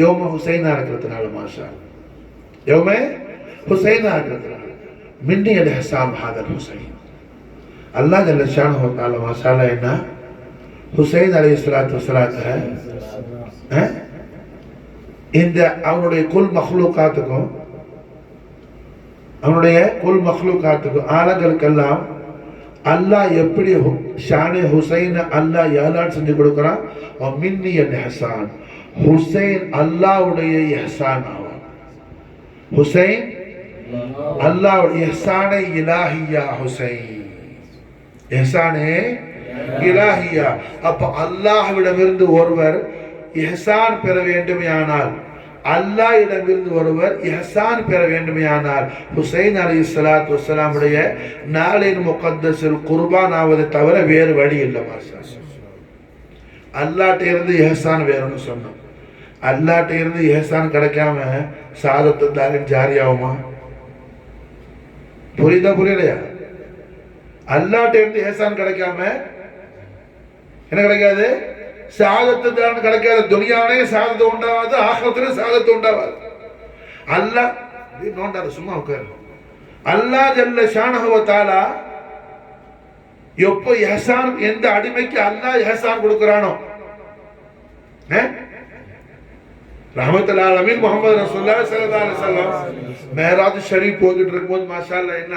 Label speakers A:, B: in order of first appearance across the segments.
A: யோம ஹுசைனா இருக்கிறதுனால மாஷா யோமே ஹுசைனா இருக்கிறதுனால மின்னி அல் ஹசாம் ஹாதல் ஹுசைன் அல்லாஹ் ஜல்ல ஷானஹு வ தஆலா மாஷாஅல்லாஹ் என்ன ஹுசைன் அலைஹிஸ்ஸலாத்து வஸலாத்தை இந்த அவனுடைய குல் மக்லூகாத்துக்கும் ஆலங்களுக்கெல்லாம் அல்லாஹ் எப்படி ஷானே ஹுசைன் அல்லாஹ் ஏலான் செஞ்சு கொடுக்குறான். மின்னி அல் ஹசான் ஹுசைன் அல்லாஹ்வுடைய இஹ்சான் ஆவான். ஹுசைன் அல்லாஹ்வுடைய இஹ்சானே இலாஹியா ஹுசைன் இஹ்சானே இலாஹியா. அப்ப அல்லாஹ்விடமிருந்து ஒருவர் இஹ்சான் பெற வேண்டுமையானால் அல்லாஹ்விடமிருந்து ஒருவர் இஹ்சான் பெற வேண்டுமையானால் ஹுசைன் அலைஹிஸ்ஸலாத்து வஸ்ஸலாமுடைய நாளின் முகத்தஸில் குர்பான் ஆவதை தவிர வேறு வழி இல்லை. அல்லாஹ்ட்ட இருந்து இஹ்சான் வேணும்னு சொன்னோம். அல்லாஹ்ட்ட இருந்து இஹ்சான் கிடைக்காம சாதத்து தாரின் ஜாரியாகுமா? புரியலையா? அல்லாஹ்ட்ட இருந்து இஹ்சான் கிடைக்காம என்ன கிடைக்காது? சாதத்து தான் கிடைக்காது. துனியாவிலே சாதத்து உண்டாவாது, ஆகிரத்திலே சாதத்து உண்டாவாது. அல்லாஹ் நோண்டாது, சும்மா உட்காரு. அல்லாஹ் ஜல்ல ஷானஹு வ தஆலா எப்போ இஹ்சான் எந்த அடிமைக்கு அல்லாஹ் இஹ்சான் கொடுக்கறானோ ரஹ்மத்துல் ஆலமீன் முஹம்மது ரசூலுல்லாஹி ஸல்லல்லாஹு அலைஹி வஸல்லம் மேராஜ் ஷரீஃப் போயிட்டு இருக்கும்போது மாஷாஅல்லாஹ் என்ன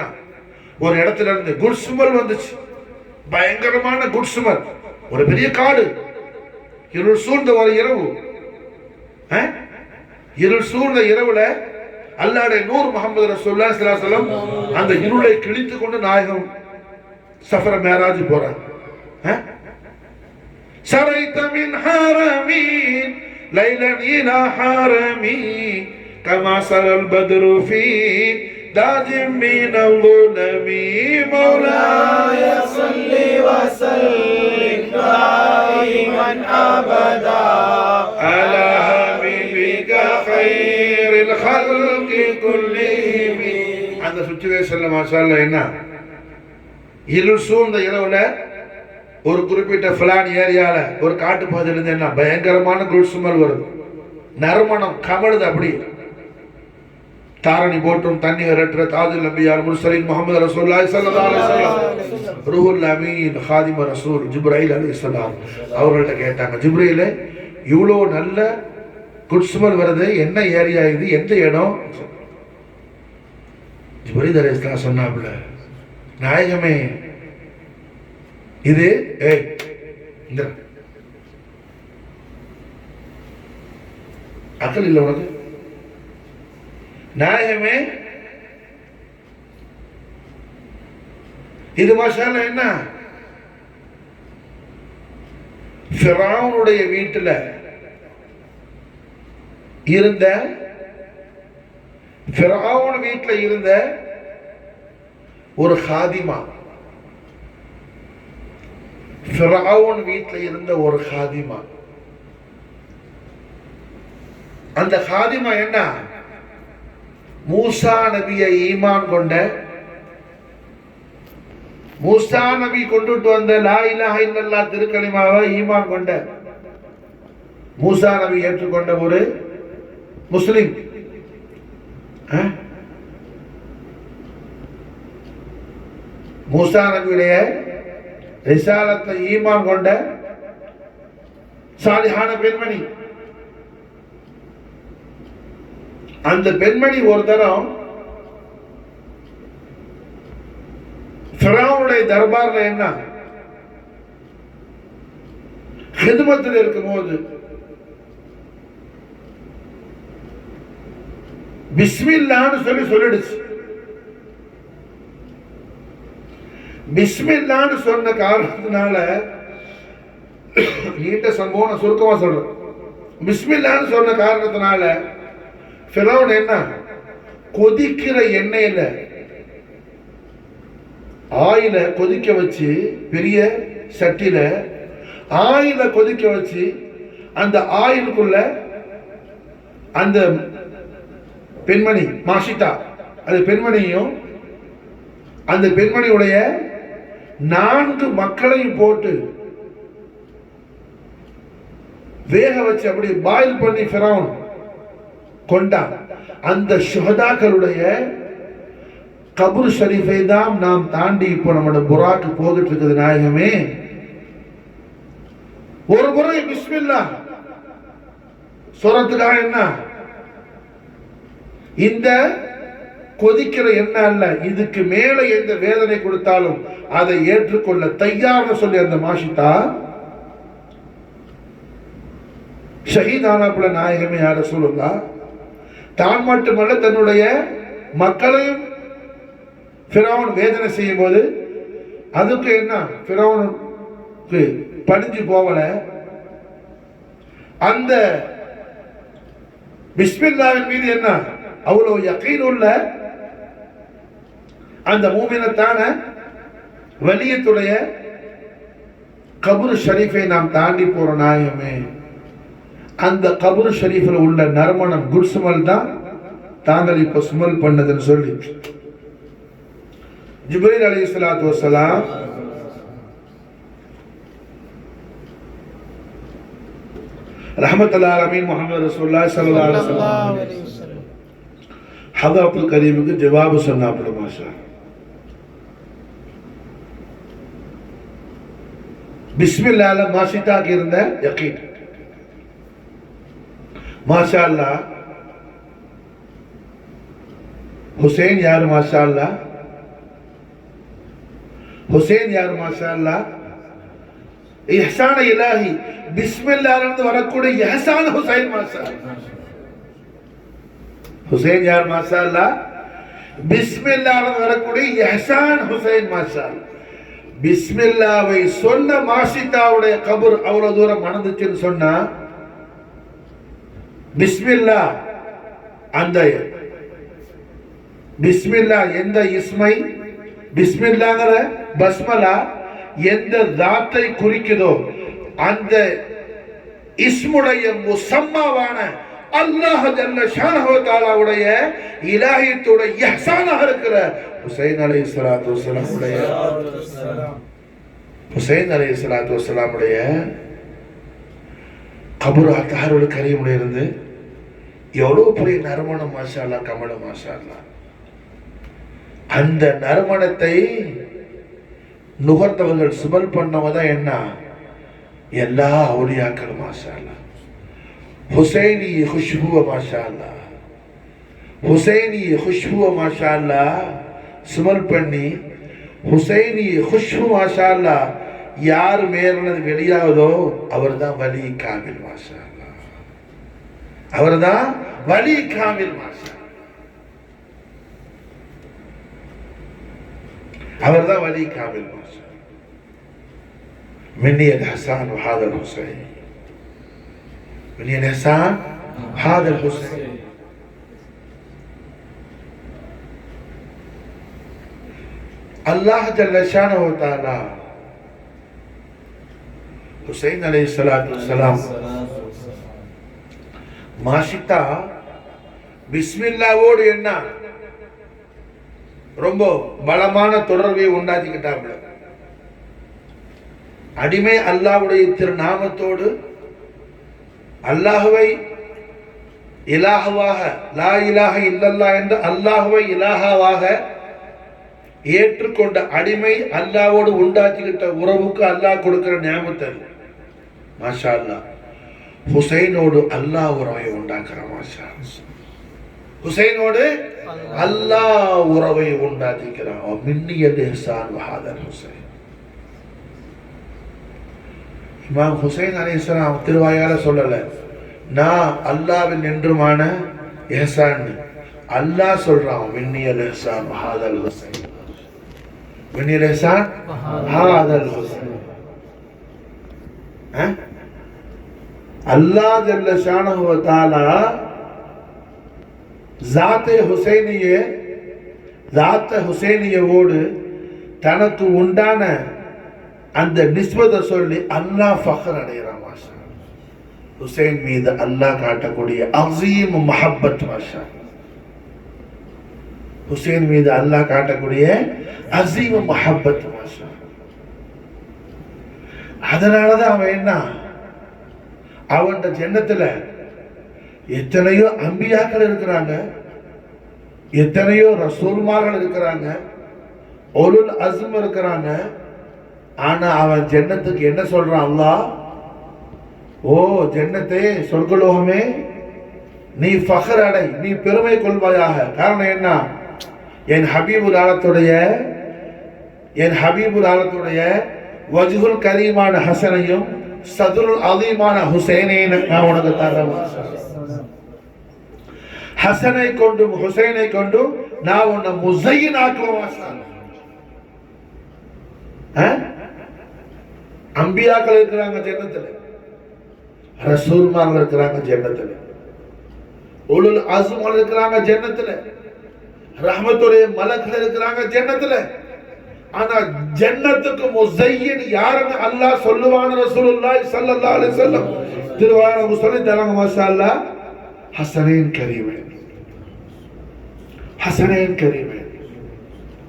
A: ஒரு இடத்துல இருந்து குட் ஸ்மெல் வந்துச்சு. பயங்கரமான குட் ஸ்மெல். ஒரு பெரிய காடு, இருள் சூழ்ந்த ஒரு இரவு. இருள் சூழ்ந்த இரவுல அல்லாஹ்வுடைய நூர் முஹம்மது ரசூலுல்லாஹி ஸல்லல்லாஹு அலைஹி வஸல்லம் அந்த இருளை கிழித்து கொண்டு நாயகம் சஃபர மேராஜ் போறாங்க. சரைத மின் ஹரமீன் லைலன் இலா ஹரமி கமா சரல் பத்ரு ஃபீ தாஜிம் மின் அல்-லுலமி மௌலாய ஸல்லி வ ஸல்லிம் தாயிமன் அபதா அலா ஹபீபிக கைரில் ஹல்கி குல்லிஹிம். அந்த சிச்சுவேஷன்ல மாஷாஅல்லாஹ் என்ன இருள் சூழ்ந்த இரவுல ஒரு குறிப்பிட்ட பிளான் ஏரியால ஒரு காட்டு பகுதியில இருந்து என்ன பயங்கரமான குட் ஸ்மெல் வருது. நறுமணம் கமழுது. அப்படி தாரணி போட்டும் தண்ணி இரட்டுற தாஜுல் நபியார் முர்சலீன் முஹம்மது ரசூலுல்லாஹி ஸல்லல்லாஹு அலைஹி வஸல்லம் ரூஹுல் அமீன் ஹாதிம ரசூல் ஜிப்ரீல் அலைஹிஸ்ஸலாம் அவர்கள்ட்ட கேட்டாங்க, ஜிப்ரீல் இவ்வளோ நல்ல குட் ஸ்மெல் வருது, என்ன ஏரியா இது, எந்த இடம்? ஜிப்ரீல் அலைஹிஸ்ஸலாம் சொன்னாப்ல, நாயகமே இது இந்த அக்கல் இல்லை உனக்கு? நாயகமே இது மாஷாஅல்லாஹ் என்ன ஃபிரௌனுடைய வீட்டில் இருந்த ஃபிரௌன் வீட்டில் இருந்த ஒரு ஹாதிமா, ஃபிரௌன் வீட்டில் இருந்த ஒரு ஹாதிமா. அந்த ஹாதிமா என்ன மூசா நபியை ஈமான் கொண்ட, மூசா நபி கொண்டுட்டு வந்த லா இலாஹ இல்லல்லாஹ் திருக்கலிமாவை ஈமான் கொண்ட, மூசா நபி ஏற்றுக்கொண்ட ஒரு முஸ்லிம். மூசா நபியுடைய ரிசாலத்தை ஈமான் கொண்ட சாலிஹான பெண்மணி. அந்த பெண்மணி ஒரு தரம் ஃபிரௌனுடைய தர்பார்ல என்ன ஹிதுமத்தில் இருக்கும்போது பிஸ்மில்லான்னு சொல்லிடுச்சு. பிஸ்மில்லான்னு சொன்ன காரணத்தினால நீண்ட சம்பவம் நான் சுருக்கமா சொல்றேன். பிஸ்மில்லான்னு சொன்ன காரணத்தினால ஃபிரௌன் என்ன கொதிக்கிற எண்ணெயில ஆயில கொதிக்க வச்சு, பெரிய சட்டியில ஆயில கொதிக்க வச்சு, அந்த ஆயிலுக்குள்ள அந்த பெண்மணி மாஷிதா அது பெண்மணியும் அந்த பெண்மணியுடைய 4 மக்களையும் போட்டு வேக வச்சு அப்படி பாயில் பண்ணி ஃபிரௌன் கொண்டான். அந்த ஷுஹதாக்களுடைய கபர் ஷரீஃபை தான் நாம் தாண்டி இப்போ நம்மளோட புராக்கு போகிட்டு இருக்குது. நாயகமே, ஒரு முறை பிஸ்மில்லா சொல்றதுக்காக என்ன இந்த கொதிக்கிற எண்ணம் அல்ல, இதுக்கு மேல எந்த வேதனை கொடுத்தாலும் அதை ஏற்றுக்கொள்ள தயார்னு சொல்லி அந்த மாஷிதா ஷஹீதானாப்புல நாயகமே யார சொல்லுங்களா, தான் மட்டுமல்ல தன்னுடைய மக்களையும் ஃபிரௌன் வேதனை செய்யும் போது அதுக்கு என்ன ஃபிரௌனுக்கு பணிஞ்சு போகல. அந்த பிஸ்மில்லாவின் மீது என்ன அவ்வளவு யகீன் உள்ள அந்த மூமினத்தான வலியத்துடைய கபர் ஷரீஃபை நாம் தாண்டி போற நாயகமே, அந்த கபர் ஷரீஃபில் உள்ள நறுமணம் குட் ஸ்மெல் தான் தாங்கள் இப்ப ஸ்மெல் பண்ணதுன்னு சொல்லி ஜிப்ரீல் அலைஹிஸ்ஸலாத்து வஸ்ஸலாம் ரஹ்மத்துல்லாஹி அலைஹி முஹம்மது ரசூலுல்லாஹி ஸல்லல்லாஹு அலைஹி வஸல்லம் ஹதரத்துல் கரீமுக்கு ஜவாப் சொன்னாப்ல. மாஷா பிஸ்மில்லாஹ் மாஷிதாக்கு இருந்த யகீன். மாஷா அல்லாஹ் ஹுசைன் யார்? மாஷா அல்லாஹ் ஹுசைன் யார்? மாஷா அல்லாஹ் இஹ்சான இலாஹி பிஸ்மில்லாஹ் இருந்து வரக்கூடிய இஹ்சான் ஹுசைன். மாஷா அல்லாஹ் ஹுசைன் யார்? மாஷா அல்லாஹ் பிஸ்மில்லாஹ் இருந்து வரக்கூடிய இஹ்சான் ஹுசைன். மாஷா அல்லாஹ் பிஸ்மில்லாவை சொன்ன மாஷிதாவுடைய கபர் அவ்வளவு தூரம் மணந்துச்சுன்னு சொன்னா, பிஸ்மில்லா அந்த பிஸ்மில்லா எந்த இஸ்மை, பிஸ்மில்லாங்கிற பஸ்மலா எந்த தாத்தை குறிக்குதோ அந்த இஸ்முடைய முசம்மாவான அல்லாஹ் ஜல்ல ஷானஹு வ தஆலாவுடைய இலாஹியத்துடைய இஹ்சானாக இருக்கிற ஹுசைன் அலைஹிஸ்ஸலாத்து வஸ்ஸலாமுடைய ஹுசைன் அலைஹிஸ்ஸலாத்து வஸ்ஸலாமுடைய கபர் அத்தாருல் கரீமுல இருந்து எவ்வளவு பெரிய நறுமணம். மாஷா அல்லாஹ் கமலம். மாஷா அல்லாஹ் அந்த நறுமணத்தை நுகர்ந்தவர்கள் சுமல் பண்ணவதான் என்ன எல்லா அவுலியாக்கள். மாஷா அல்லாஹ் हुसैनी खुशबू माशाअल्लाह, हुसैनी खुशबू माशाअल्लाह சுமல் பண்ணி ஹுசைனி खुशबू माशाअल्लाह யார் மேலிருந்து வெளியாவதோ அவர்தான் வலி காமில். மாஷாஅல்லாஹ் அவர்தான் வலி காமில். மாஷாஅல்லாஹ் அவர்தான் வலி காமில். மாஷாஅல்லாஹ் மின்னி அல் ஹஸன் வ ஹாதா அல் ஹுசைன், من الإحسان هذا الحسين. الله جل شانه وتعالى حسين عليه الصلاة والسلام மாஷிதா பிஸ்மில்லாவோடு என்ன ரொம்ப பலமான தொடர்பை உண்டாக்கிட்டாங்க. அடிமை அல்லாஹ்வுடைய திருநாமத்தோடு அல்லாஹுவை இலாஹவாக லா இலாஹ இல்லல்லாஹ் என்ற அல்லாஹுவை இலாஹாவாக ஏற்றுக்கொண்ட அடிமை அல்லாஹ்வோடு உண்டாக்கிக்கிட்ட உறவுக்கு அல்லாஹ் கொடுக்கிற நியாமத்து. மாஷா அல்லாஹ் ஹுசைனோடு அல்லாஹ் உறவை உண்டாக்குறான். மாஷா ஹுசைனோடு அல்லாஹ் உறவை உண்டாக்கிக்கிறான். மின்னியல் இஹ்சான் வ ஹாதல் ஹுசைன். இமாம் ஹுசைன் அலைஹிஸ்ஸலாம் திருவாயால சொல்லல, நான் அல்லாஹ்வின் என்றுமான இஹ்சான். அல்லாஹ் சொல்றான் மின்னியல் இஹ்சான் வ ஹாதல் ஹுசைன், மின்னியல் இஹ்சான் ஹாதல் ஹுசைன். அல்லாஹ் ஜல்ல ஷானஹு வ தஆலா ذات ஹுசைனியோடு தனக்கு உண்டான அந்த நிஸ்பத்தை சொல்லி அல்லாஹ் ஃபக்ர் அடைகிறான். மாஷா ஹுசைன் மீது அல்லாஹ் காட்டக்கூடிய அஸீம் மஹப்பத். மாஷா ஹுசைன் மீது அல்லாஹ் காட்டக்கூடிய அஸீம் மஹப்பத். மாஷா அதனாலதான் அவன் என்ன அவன் ஜன்னத்துல எத்தனையோ அம்பியாக்கள் இருக்கிறாங்க, எத்தனையோ ரசூல்மார்கள் இருக்கிறாங்க, உலுல் அஸ்ம் இருக்கிறாங்க. ஆனா அவன் ஜன்னத்துக்கு என்ன சொல்றான்? அல்லாஹ், ஓ ஜன்னத்தே, சொர்க்கலோகமே, நீ ஃபஹர் அடை, நீ பெருமை கொள்வாயாக. காரணம் என்ன? என் ஹபீபுல் ஆலத்துடைய வஜ்ஹுல் கரீமான ஹசனையும் சதுருல் அதீமான ஹுசைனையும் நான் உனக்கு தரேன். ஹசனை கொண்டும் ஹுசைனை கொண்டும் நான் உன்னை முஸையின் ஆக்குவேன். அம்பியாக்கள் இருக்கிறாங்க ஜன்னத்துல, ரசூல்மார்கள் இருக்கிறாங்க ஜன்னத்துல, உலுல் அஸ்ம் இருக்கிறாங்க ஜன்னத்துல, ரஹ்மத்துடைய மலக்குகள் இருக்கிறாங்க ஜன்னத்துல. ஆனா ஜன்னத்துக்கு முஸையின் யாருன்னு அல்லாஹ் சொல்லுவான ரசூலுல்லாஹி ஸல்லல்லாஹு அலைஹி வஸல்லம் திருவாரூர் சொல்லி தராங்க. மாஷா அல்லாஹ், ஹஸனைன் கரீமைன், ஹஸனைன் கரீமைன்.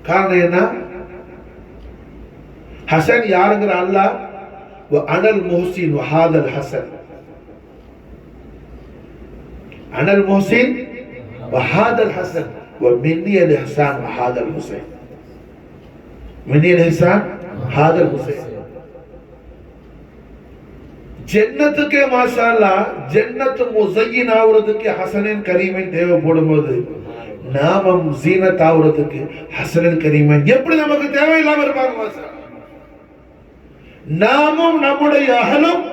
A: காரணம் என்ன? ஹசன் யாருங்கிற அல்லாஹ், அனல் முஹ்சின் வஹாதல் ஹசன், அனல் முஹ்சின் வஹாதல் ஹசன் ومني الإحسان وهذا الحسين، مني الإحسان هذا الحسين. ஜன்னத்துக்கே மாஷா அல்லாஹ், ஜன்னத்து முஸையின் ஆவறதுக்கு ஹசனின் கரீமின் தேவைப்படும் போது நாமம் ஜீனத் ஆவறதுக்கு ஹசனின் கரீமின் எப்படி நமக்கு தேவையில்லாம இருப்பாங்க? மாஷா நாமும் நம்முடைய அஹலும்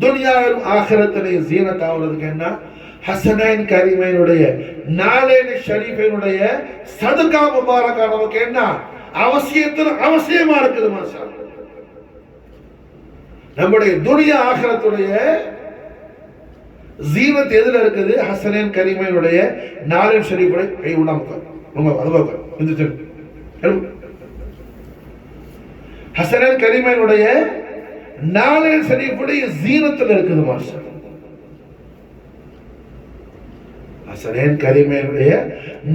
A: துனியாவிலும் ஆகிரத்திலே ஜீனத் ஆவறதுக்கு என்ன? ஹசனைன் கரீமைனுடைய நாலேனி ஷரீஃபினுடைய சதகா முபாரக்கா நமக்கு என்ன அவசியமா இருக்குது? மாஷா அல்லாஹ், நம்முடைய துனியா ஆகிரத்துடைய ஜீனத் எதுல இருக்குது? ஹசனைன் கரீமைனுடைய நாலேன் ஷரீஃபுடைய கை உணவு ஹசனைன் கரீமைனுடைய நாலேன் ஷரீஃபுடைய ஜீனத்தில் இருக்குது. மாஷா அல்லாஹ், ஹசனைன் கரீமைனுடைய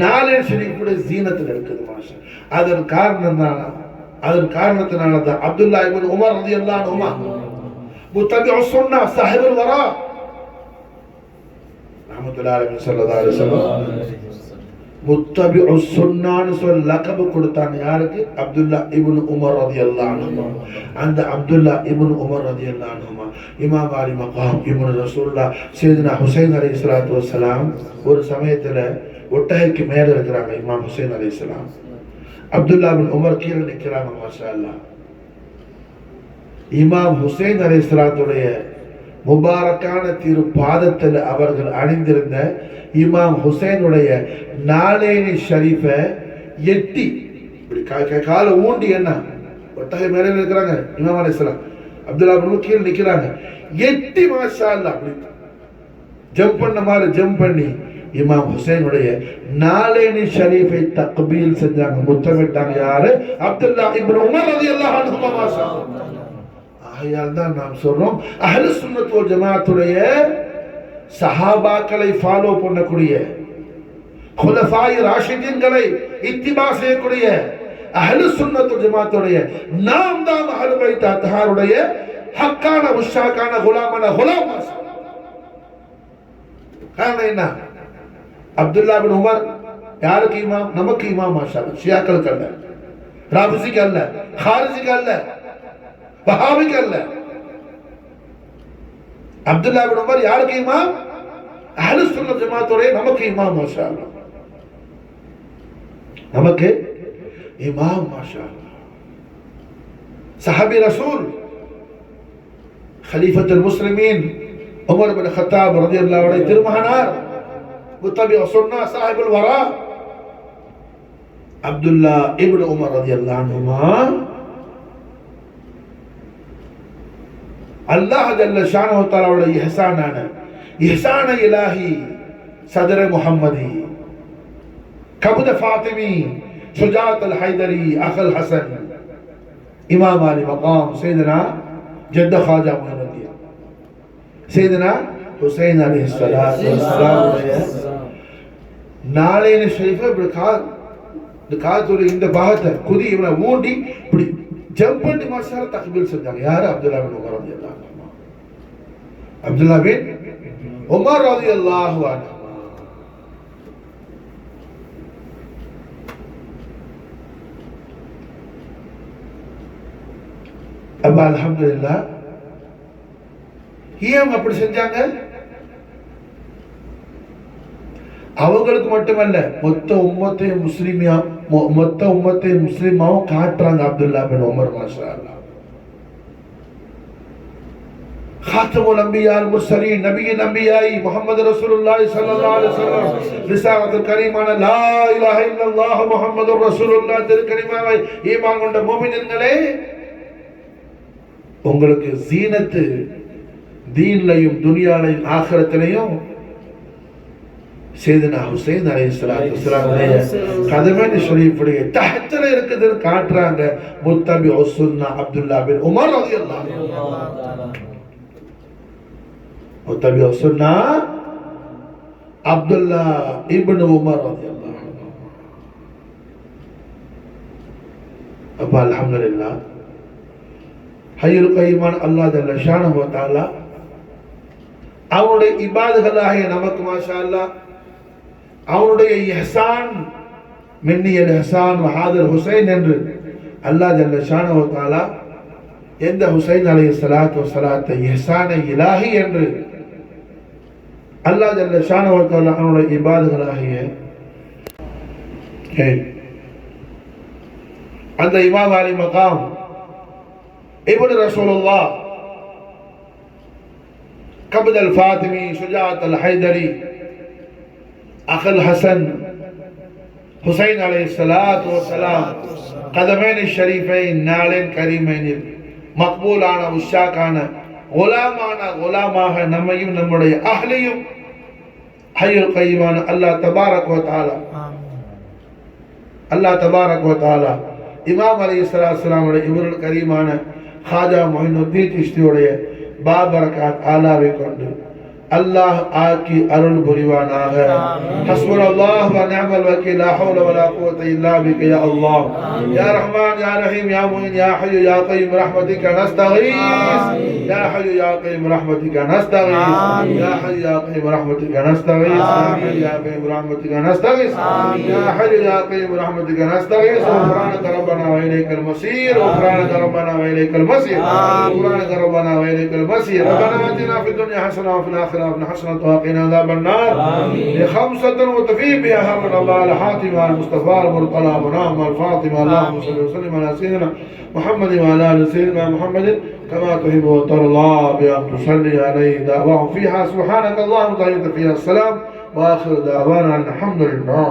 A: நாலேன் ஷரீஃபுடைய ஜீனத்தில் இருக்குது. மாஷா அதன் காரணத்தினால தான் அப்துல்லா இப்னு உமர் ரலியல்லாஹு அன்ஹுமா முத்தபிஉ சுன்னா சாஹிபுல் வரா ரஹ்மத்துல்லாஹி அலைஹி ஸல்லல்லாஹு அலைஹி வஸல்லம் முத்தபிஉ சுன்னான்னு சொல்லி லகப் கொடுத்தாங்க. யாருக்கு? அப்துல்லா இப்னு உமர் ரலியல்லாஹு அன்ஹுமா. அந்த அப்துல்லா இப்னு உமர் ரலியல்லாஹு அன்ஹுமா இமாம் அலி மகாம் இப்னு ரசூலுல்லாஹ் சையதுனா ஹுசைன் அலைஹிஸ்ஸலாத்து வஸ்ஸலாம் ஒரு சமயத்துல ஒட்டகைக்கு மேல இருக்கிறாங்க. இமாம் ஹுசைன் அலைஹிஸ்ஸலாம், அப்துல்லா இப்னு உமர் கீழே நிற்கிறாங்க. மாஷா அல்லாஹ், இமாம் ஹுசைன் அலைஹிஸ்ஸலாத்துடைய முபாரக்கான திரு பாதத்தில் அவர்கள் அணிந்திருந்த இமாம் ஹுசைனுடைய நாலேனி ஷரீஃபை எட்டி இப்படி காலை ஊண்டி, என்ன ஒட்டகை மேலே இருக்கிறாங்க இமாம் அலைஹிஸ்ஸலாம், அப்துல்லா இப்னு கீழே நிற்கிறாங்க, எட்டி மாஷா அல்லாஹ் அப்படி ஜம்ப் பண்ண மாதிரி ஜம்ப் பண்ணி இமாம் ஹுசைனுடைய நாலேனி ஷரீஃபை தக்பீல் செஞ்சாங்க, முத்தமிட்டாங்க. யாரு? அப்துல்லா இப்னு உமர் ரலியல்லாஹு அன்ஹு. மாஷா அல்லாஹ், ஆகையால் தான் நாம் சொல்றோம், அஹ்லு சுன்னத் வல் ஜமாஅத்துடைய சஹாபாக்களை ஃபாலோ பண்ணக்கூடிய, குலஃபாய் ராஷிதீன்களை இத்திபா செய்யக்கூடிய அஹ்லு சுன்னத் வல் ஜமாஅத்துடைய நாம் தான் அஹ்லு பைத் அத்ஹாருடைய ஹக்கான உஷாக்கான குலாமான குலாம். காரணம் என்ன? அப்துல்லா இப்னு உமர் யாருக்கு இமாம்? நமக்கு இமாம். மாஷா அல்லாஹ், ஷியாக்களுக்கு அல்ல, ராஃபிஸிக்கு அல்ல, ஹாரிஜிக்கு அல்ல, வஹாபிக்கு அல்ல. அப்துல்லா இப்னு உமர் யாருக்கு இமாம்? அஹ்லு சுன்னத் ஜமாஅத்துடைய நமக்கு இமாம். மாஷா அல்லாஹ், நமக்கு இமாம். மாஷா அல்லாஹ், சஹாபி ரசூல் खलीफतुल मुस्लिमीन उमर बिन खत्ताब रज़ियल्लाहु अन्हु திருமகனார், முத்தபிஉ சுன்னா சாஹிபுல் வரா அப்துல்லா இப்னு உமர் ரலியல்லாஹு அன்ஹுமா. அல்லாஹ் ஜல்ல ஷானஹு தஆலாவுடைய இஹ்சான இலாஹி சதர முஹம்மதி கபுத ஃபாத்திமி சுஜாத் அல் ஹைதரி அகல் ஹசன் இமாம் அலி மகாம் சையதுனா ஜத்த ख्वाजा முஹம்மதியா சையதுனா ஹுசைன் அலைஹிஸ்ஸலாத்து வஸ்ஸலாம் நாலேன ஷரீஃபை இந்த காலத்துல இந்த பாகத்தை குதி இவனை ஊண்டி இப்படி ஜம்ப் பண்ணி மாஷா தக்பீர் செஞ்சாங்க. யாரு? அப்துல்லா பின் உமர் ரலியல்லாஹு அன்ஹு. அப்துல்லா பின் உமர் ரலியல்லாஹு அன்ஹு. அப்ப அல்ஹம்துலில்லாஹ் ஏன் அப்படி செஞ்சாங்க? அவங்களுக்கு மட்டுமல்ல, மொத்த உம்மத்தையும் முஸ்லிமாவும் காட்டுறாங்க அப்துல்லா பின் உமர். மாஷா அல்லாஹ். खातमुल अंबिया अल मुरसलीन नबी अंबियाई मोहम्मद रसूलुल्लाह सल्लल्लाहु अलैहि वसल्लम रिसालतुल करीமான லா இலாஹ இல்லல்லாஹ் முஹம்மதுர் ரசூலுல்லாஹ் திருக்கலிமாவை ஈமான் கொண்ட முஃமினீன்களே, உங்களுக்கு ஜீனத்து தீன்லயும் துனியாலையும் ஆகிரத்திலையும் சையதுனா ஹுசைன் அலைஹிஸ்ஸலாத்து வஸ்ஸலாமுடைய கதமேன் ஷரீஃபுடைய தஹத்துல இருக்குதுன்னு காட்டுறாங்க முத்தபிஉ சுன்னா அப்துல்லா பின் உமர் ரலியல்லாஹு அன்ஹு. முத்தபிஉ சுன்னா அப்துல்லா இப்னு உமர் ரலியல்லாஹு அன்ஹு. அப்ப அல்ஹம்துலில்லாஹ் ஹய்யுல் கய்யூமான அல்லாஹ் ஜல்ல ஷானஹு வ தஆலா அவனுடைய இபாதுகளாகிய நமக்கு மாஷா அல்லாஹ் அவனுடைய இஹ்சான் மின்னியல் இஹ்சான் வஹாதல் ஹுசைன் என்று அல்லாஹ் ஜல்ல ஷானஹு வ தஆலா எந்த ஹுசைன் அலைஹிஸ்ஸலாத்து வஸ்ஸலாத்தை இஹ்சானை இலாஹி என்று அல்லாஹ் ஜல்ல ஷானஹு வ தஆலா அவனுடைய இபாதுகளாகிய அந்த இமாம் அலி மகாம் இப்னு ரசூலுல்லாஹ் கபத் அல் ஃபாத்திமி சுஜாத் அல் ஹைதரி அகல் ஹசன் ஹுசைன் அலைஹிஸ்ஸலாத்து வஸ்ஸலாம் கதமைன் ஷரீஃபைன் நாளின் கரீமைனில் மக்பூலான உஷாக்கான குலாமாக நம்மையும் நம்முடைய அஹ்லையும் ஹய்யுல் கய்யூமான அல்லாஹ் தபாரக் வ தஆலா இமாம் அலைஹிஸ்ஸலாத்து வஸ்ஸலாமுடைய இவருடைய கரீமான खाजा मोइनुद्दीन चिश्तियोடைய பாபரகாத் ஆலாவை கொண்டு அல்லாஹ் ஆக்கி அருள் புரிவானாக. ஹஸ்புனல்லாஹு வ நிஅமல் வக்கீல். லா ஹவுல வ லா குவத இல்லா பிக யா அல்லாஹ். யா ரஹ்மான் யா ரஹீம் யா முயின் யா ஹய்யு யா கய்யூம் ரஹ்மதிக நஸ்தகீஸ். யா ஹய்யு யா கய்யூம் ரஹ்மதிக நஸ்தகீஸ். யா ஹய்யு யா கய்யூம் ரஹ்மதிக நஸ்தகீஸ். யா ஹய்யு யா கய்யூம் ரஹ்மதிக நஸ்தகீஸ். யா ஹய்யு யா கய்யூம் ரஹ்மதிக நஸ்தகீஸ். غفرانك ربنا وإليك المصير. غفرانك ربنا وإليك المصير. غفرانك ربنا وإليك المصير. ربنا آتنا في الدنيا حسنة وفي الآخرة حسنة وقنا عذاب النار. لخمسة وتفي بها من الله الحاتمة المصطفى المرتضى منام الفاطمة. اللهم صل وسلم على سيدنا محمد وعلى آل سيدنا محمد كما تحب وترضى بأن تصلي عليه دعواهم فيها سبحانك اللهم وتحية فيها السلام وآخر دعوانا الحمد لله.